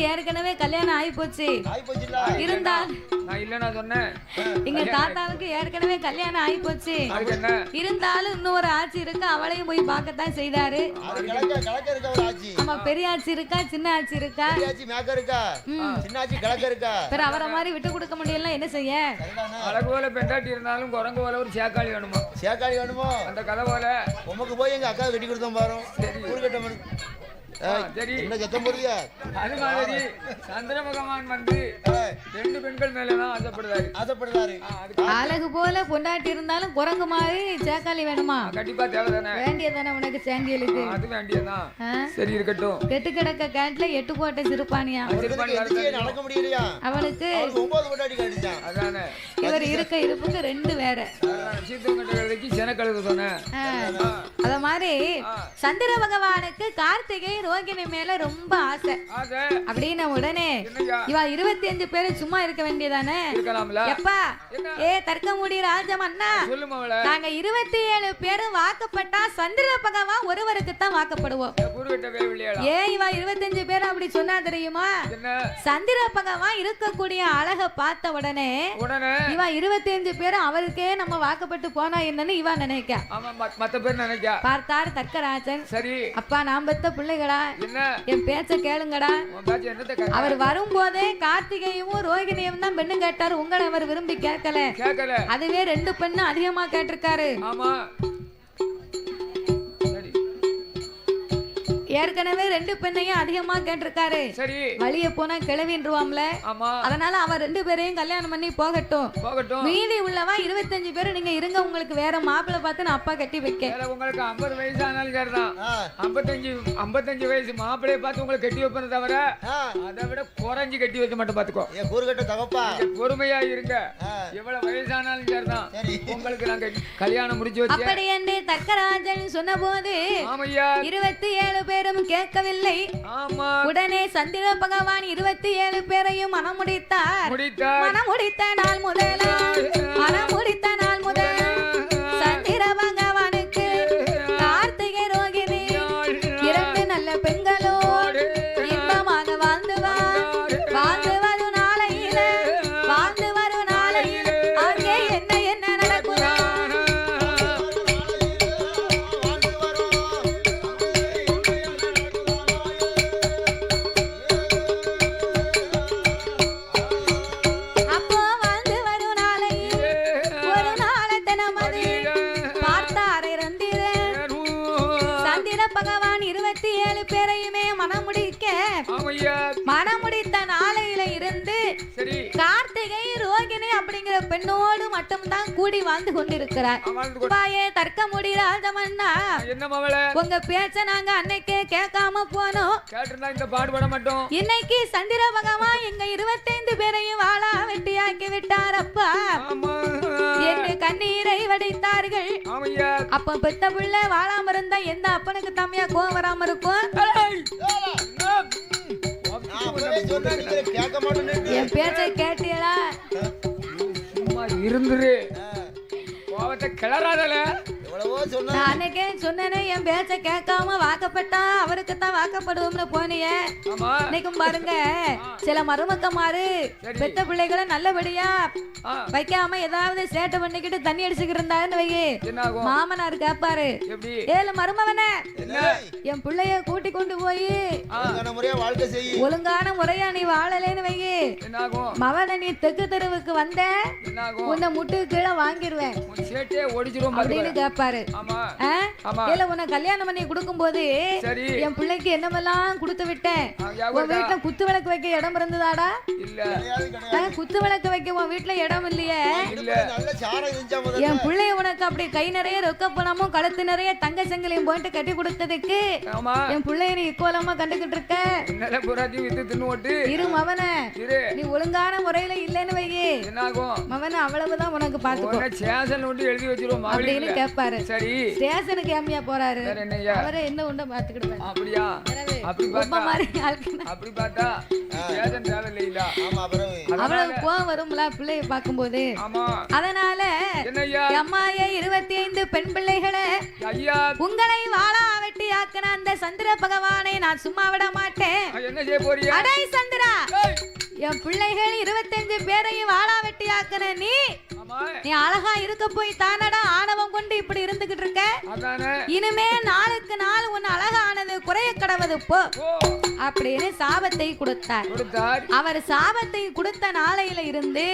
ஏற்கனவே கல்யாணம் ஆகி போச்சு. இருந்தா நான் இல்லன்னா சொன்னேன். எங்க தாத்தாவுக்கு ஏற்கனவே கல்யாணம் ஆகி போச்சு. இருந்தாலும் இன்னொரு ஆட்சி இருக்கு, அவளையும் போய் பார்க்கத்தான் செய்தாரு. ஆமா, பெரிய ஆட்சி இருக்கா, சின்ன ஆட்சி இருக்கா, அவரை மாதிரி விட்டு கொடுக்க முடியல, என்ன செய்ய? அழகு போல பெண்டாட்டி இருந்தாலும் குரங்கு போல ஒரு சேக்காளி வேணுமா? சேக்காளி வேணுமோ? அந்த கதை போல உமக்கு போய் எங்க அக்கா கட்டி கொடுத்தோம் பாரு. என்ன சத்தம் போடுறியா? அது மாதிரி சந்திர பகவான் வந்து 2 பெண்கள் மேலதான் ஆசைப்படுறாரு. அழகு போல பொண்டாட்டி இருந்தாலும் குரங்கு மாதிரி சேக்காளி வேணுமா? கண்டிப்பா தேவைதானே? வேண்டியதானே உனக்கு சேண்டியலுக்கு? அது வேண்டியதான். சரி இருக்கட்டும். கெட்டு கிடக்க கேட்ல 8 கோட்டை சிறுபானியா நடக்க முடியலையா? அவனுக்கு 9 பொண்டாட்டி கட்டிட்டான். அதானே இவர் இருக்க இருப்புக்கு 2 வேற. அத மாதிரி சந்திர பகவானுக்கு கார்த்திகை ரோகிணி மேல ரொம்ப ஆசை. அப்படின்ன உடனே இவ 25 பேரு சும்மா இருக்க வேண்டியதானே? எப்பா தர்க்கமுடி ராஜமன்னா, நாங்க 27 பேரும் வாக்கப்பட்டா சந்திர பகவான் ஒருவருக்கு தான் வாக்கப்படுவோம். ஏன் இவ 25 பேரும் அப்படி சொன்னா தெரியுமா? சந்திர பகவான் இருக்கக்கூடிய அழக பார்த்த உடனே இவ 25 பேரும் அவருக்கே நம்ம வாக்கப்பட்டு போனா என்னன்னு இவ நினைக்க. பார்த்தார் தர்க்கராஜன். சரி அப்பா, நான் பெத்த பிள்ளைகளா, என் பேச்ச கேளுங்கடா. அவர் வரும்போதே கார்த்திகையும் ரோகிணியும் தான் பெண்ணு கேட்டாரு. உங்களை அவர் விரும்பி கேட்கல. அதுவே 2 பெண்ணு அதிகமா கேட்டிருக்காரு. ஏற்கனவே 2 பெண்ணையும் அதிகமா கேட்டிருக்காரு. வழிய போனா கிளவின்றுவாம்ல. அதனால அவர் 2 பேரையும் கல்யாணம் பண்ணி போகட்டும். மீதி உள்ளவா 25 பேரு நீங்க இருங்க, உங்களுக்கு வேற மாப்பிள்ளை பார்த்து நான் அப்பா கட்டி வைக்க. உங்களுக்கு 50 வயசு ஆனாலும் சரிதான். 55 வயசு மாப்பிள்ளைய பார்த்து உங்களுக்கு கட்டி வைப்பது தவிர அதை விட குறைஞ்சு கட்டி வைக்க மாட்டோம். பாத்துக்கோ கூறுகட்ட தகப்பா, பொறுமையா இருங்க. எவ்வளவு வயசானாலும் சரிதான், உங்களுக்கு நாங்க கல்யாணம் முடிச்சு வச்சு. அப்படி என்று தர்க்கராஜன் சொன்ன போது 27 பேரும் கேட்கவில்லை. உடனே சந்திர பகவான் 27 பேரையும் மனம் முடித்தார். மனம் முடித்த நாள் முதல் சந்திர பகவானுக்கு கார்த்திகை ரோகிணி 2 நல்ல பெண்களோடு இன்பமாக வாழ்ந்து வரும் நாளையில் அங்கே என்ன நடக்குதோ? பகவான் 27 பேரையுமே மனம் முடித்த நாளையில இருந்து கார்த்திகை ரோகிணி அப்படிங்கிற பெண்ணோடு மட்டும்தான் கூடி வாழ்ந்து கொண்டிருக்கிறார். தர்க்கமுடி ராஜமன்னா, உங்க பேச்ச நாங்க அன்னைக்கே கேட்காம போனோம். இன்னைக்கு சந்திர பகவான் எங்க 25 பேரையும் வாழா வெட்டியாக்கி விட்டார் அப்பா என்று கண்ணீரை வடித்தார்கள். அப்ப பெத்த புள்ள வாழாம இருந்தா எந்த அப்பனுக்கு தம்மையா கோவம் வராம இருக்கும்? என் பேச்சை கேட்டீங்களா? சும்மா இருந்துரு, கோவத்தை கிளறாதல. நான் அன்னைக்கே சொன்னேனே, என் பேச்ச கேட்காம வாக்கப்பட்டா அவருக்கு தான் வாக்கப்படுவோம்னு போனிய. இன்னைக்கும் பாருங்க, சில மருமக்கமாரு பெத்த பிள்ளைகளை நல்லபடியா வைக்காம ஏதாவது சேட்டை பண்ணிக்கிட்டு தண்ணி அடிச்சுக்கிட்டு இருந்தாருன்னு வையே, மாமனார் கேப்பாரு, 7 மருமவனே என் பிள்ளைய கூட்டி கொண்டு போய் ஒழுங்கான முறையா நீ வாழலேன்னு வையே, மவனை நீ தெற்கு தெருவுக்கு வந்த உன்னை முட்டு கீழே வாங்கிடுவேன் அப்படின்னு கேப்பாரு. உன்னை கல்யாணம் பண்ணி கொடுக்கும் போது என் பிள்ளைக்கு என்னமெல்லாம் கொடுத்து விட்டேன். உன் வீட்டுல குத்து விளக்கு வைக்க இடம் இருந்ததாடா? குத்து விளக்கு வைக்க உன் வீட்டுல இடம் இல்லையே. என் பிள்ளைய உனக்கு அப்படி கை நிறைய ரொக்க பணமும் கழுத்து நிறைய தங்க சங்கிலியும் போயிட்டு கட்டி கொடுத்ததுக்கு என் பிள்ளைய நீ இக்கோலமா கண்டுகிட்டு இருக்க. இரு மவன, நீ ஒழுங்கான முறையில இல்லன்னு வையே, மவன அவ்வளவுதான் உனக்கு பாத்துக்கோ அப்படின்னு கேட்பாரு. ஸ்டேஷனுக்கு ஏமியா போறாரு, அவரே என்ன உண்ட பாத்துக்கிடுவாரு. அப்படியா? அப்படி பார்த்தா அவ்வளவு கோவம் வரும்ல பிள்ளைய பார்க்கும்போது. அதனால அம்மாயே 25 பெண் பிள்ளைகளை உங்களை வாழா வெட்டி வெட்டியாக்குன அந்த சந்திர பகவானை நான் சும்மா விட மாட்டேன். என்ன செய்ய போறியா? அடே சந்திரா, என் பிள்ளைகள் 25 பேரையும் வாழா வெட்டியாக்குன நீ அழகா இருக்க போய் தானடா ஆணவம் கொண்டு இப்படி இருந்துகிட்டு இருக்க. இனிமே நாளுக்கு நாள் உன் அழகானது குறைய கடவது போ அப்படின்னு சாபத்தை கொடுத்தார். அவர் சாபத்தை கொடுத்த நாளையில இருந்து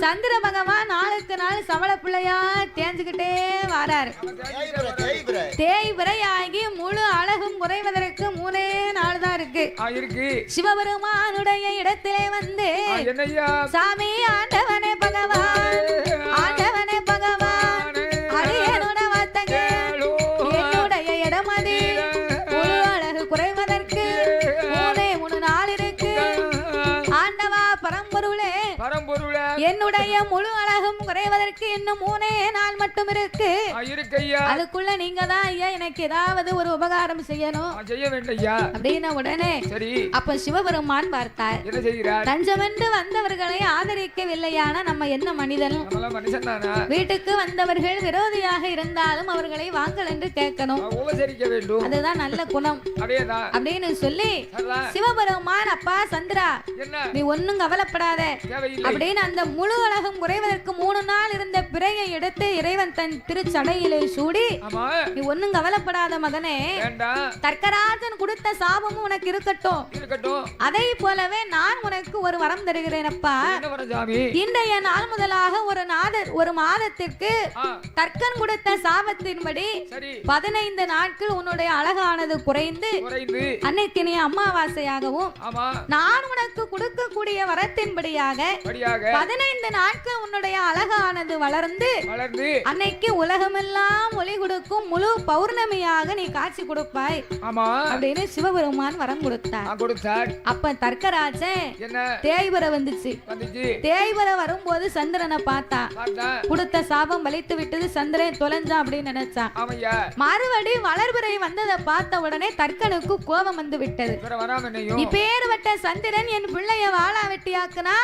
சந்திர பகவான் நாளுக்கு நாள் சவள பிள்ளையா தேஞ்சுக்கிட்டே வராரு. தேய்பிரையாகி முழு அழகும் குறைவதற்கு 3 நாள் தான் இருக்கு. சிவபெருமானுடைய இடத்திலே வந்து சாமி ஆண்டவனே பகவான், ஆண்டவனே பகவான், அடியனோட வார்த்தைங்க என்னுடைய இடமதி முழு அழகு குறைவதற்கு 3 நாள் இருக்கு. ஆண்டவா பரம்பொருளே, என்னுடைய முழு அழகும் குறைவதற்கு இன்னும் 3 நாள் மட்டும் இருக்கு. அதுக்குள்ள நீங்க தான் ஐயா எனக்கு ஏதாவது ஒரு உபகாரம் செய்யணும் அப்படின்ன உடனே அப்ப சிவபெருமான் பார்த்தார். தஞ்சமென்று வந்தவர்களை ஆதரிக்கவில்லையான நம்ம என்ன மனிதன்? வீட்டுக்கு வந்தவர்கள் விரோதியாக இருந்தாலும் அவர்களை வாங்கல் என்று கேட்கணும். அதுதான் நல்ல குணம் அப்படின்னு சொல்லி சிவபெருமான் அப்பா சந்திரா நீ ஒன்னும் கவலைப்படாத அப்படின்னு அந்த முழு அழகும் குறைவதற்கு 3 நாள் இருந்த பிறையை எடுத்து இறைவன் தன் திருச்சடையிலே சூடி நீ ஒன்னும் கவலைப்படாத மகனே, தர்க்கராஜன் கொடுத்த சாபமும் உனக்கு இருக்கட்டும். அதை போலவே நான் உனக்கு ஒரு வரம் தருகிறேன் அப்பா. இன்றைய நாள் முதலாக ஒரு மாதத்திற்கு தர்க்கன் கொடுத்த சாபத்தின்படி 15 நாட்கள் உன்னுடைய அழகானது குறைந்து அன்னைக்கு நீ அமாவாசையாகவும் நான் உனக்கு கொடுக்கக்கூடிய வரத்தின்படியாக 15 நாட்கள் உன்னுடைய அழகானது வளர்ந்து அன்னைக்கு உலகமெல்லாம் ஒளி கொடுக்கும் முழு பௌர்ணமியாக நீ காட்சி கொடுப்பாய் அப்படின்னு சிவபெருமான் வரம் கொடுத்தார். அப்ப தர்க்கராஜன் தேய்வர வந்துச்சு. தேய்வர வரும்போது சந்திரனை பார்த்தா கொடுத்த சாபம் வலித்து விட்டது, சந்திரன் தொலைஞ்சா அப்படின்னு நினைச்சான். மறுபடி வளர்பிறை வந்ததை பார்த்த உடனே தர்க்கனுக்கு கோபம் வந்து விட்டது. இப்பேர்வட்ட சந்திரன் என் பிள்ளைய வாழா வெட்டியாக்குனா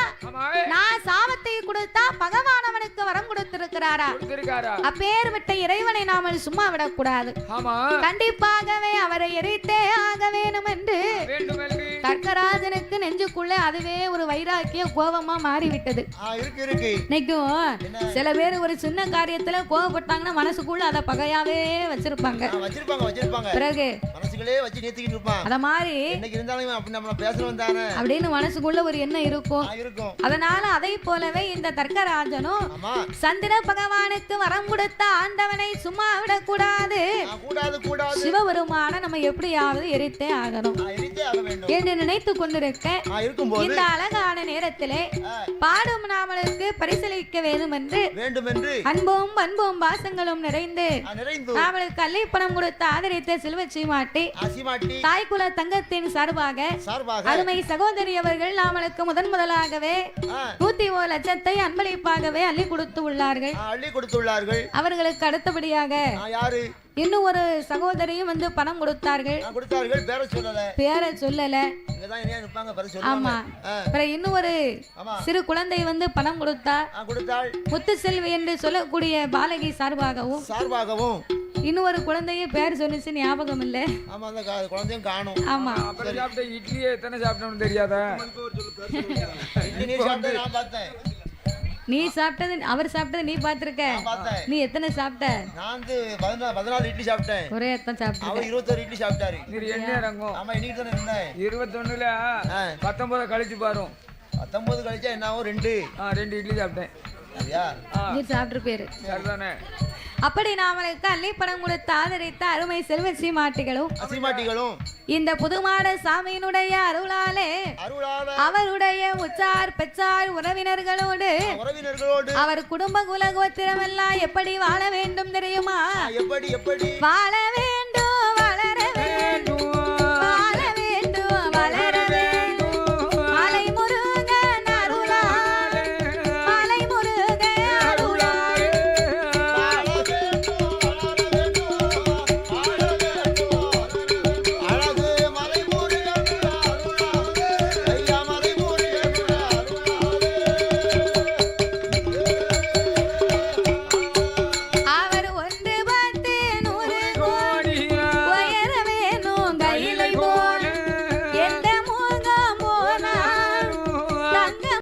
நான் சாபத்தை கொடுத்தா பகவான் அவனுக்கு வரம் கொடுத்திருக்கிறாரா? அப்பேர்வட்ட இறைவனை நாம சும்மா விடக்கூடாது. கண்டிப்பாகவே அவரை எரித்தே ஆக வேணும் என்று தர்க்கராஜனுக்கு நெஞ்சுக்குள்ள அதுவே ஒரு வைராக்கிய கோபமா மாறிவிட்டது. இன்னைக்கும் சில பேர் ஒரு சின்ன காரியத்துல கோபப்பட்டாங்கன்னா மனசுக்குள்ள அத பகையாவே வச்சிருப்பாங்க. பிறகு அத மாதிரி அப்படின்னு மனசுக்குள்ள ஒரு எண்ணம் இருக்கும். அதனால அதை போலவே இந்த தர்க்கராஜனும் சந்திர பகவானுக்கு வரம் கொடுத்த ஆண்டவனை சும்மா விடக்கூடாது. சிவபெருமான நம்ம எப்படியாவது எரித்தே ஆகணும் என்று நினைத்து கொண்டிருக்க இந்த அழகான நேரத்திலே பாடும் நாமளுக்கு பரிசளிக்க வேண்டும் என்று அன்பும் பாசங்களும் நிறைந்து நாமளுக்கு அள்ளிப்பணம் கொடுத்து ஆதரித்த செல்வச்சி மாட்டி தாய்குல தங்கத்தின் சார்பாக அருமை சகோதரி அவர்கள் நாமளுக்கு முதலாகவே 101 லட்சத்தை அன்பளிப்பாகவே அள்ளி கொடுத்து உள்ளார்கள். அவர்களுக்கு அடுத்தபடியாக இன்னும் ஒரு சகோதரியும் வந்து பணம் கொடுத்தார்கள். பேரை சொல்லல. ஆமா. இன்னும் ஒரு சிறு குழந்தை வந்து பணம் கொடுத்தாள். முத்து செல்வி என்று சொல்லக்கூடிய பாலகி சார்பாகவும் இன்னும் ஒரு குழந்தையும் பேர் சொன்னிச்சு ஞாபகம் இல்ல. ஆமா. இட்லி எத்தனை சாப்பிட்டோம்னு தெரியாதா? நீ சாப்பிட்டது அவர் சாப்பிட்டது நீ பாத்திருக்க. நீ எத்தனை சாப்பிட்ட? நான் 14 இட்லி சாப்பிட்டேன். ஒரே எத்தனை சாப்பிட்ட? அவர் 21 இட்லி சாப்பிட்டாரு. நீ என்ன இறங்கும்? ஆமா இன்னைக்கு தான இருந்தேன். 21ல 19 கழிச்சு பாரு. 19 கழிச்சா என்ன ஆகும்? 2 இட்லி சாப்பிட்டேன். சரியா? நீ சாப்பிட்டு பேரு. சரிதானே? அப்படி நாமளுக்கு அள்ளிப்பணம் கொடுத்து ஆதரித்த அருமை செல்வ சீமாட்டிகளும் இந்த புதுமாட சாமியினுடைய அருளாலே அவருடைய உச்சார் பெற்றார் உறவினர்களோடு அவர் குடும்ப குல கோத்திரம் எல்லாம் எப்படி வாழ வேண்டும் தெரியுமா? எப்படி வாழவே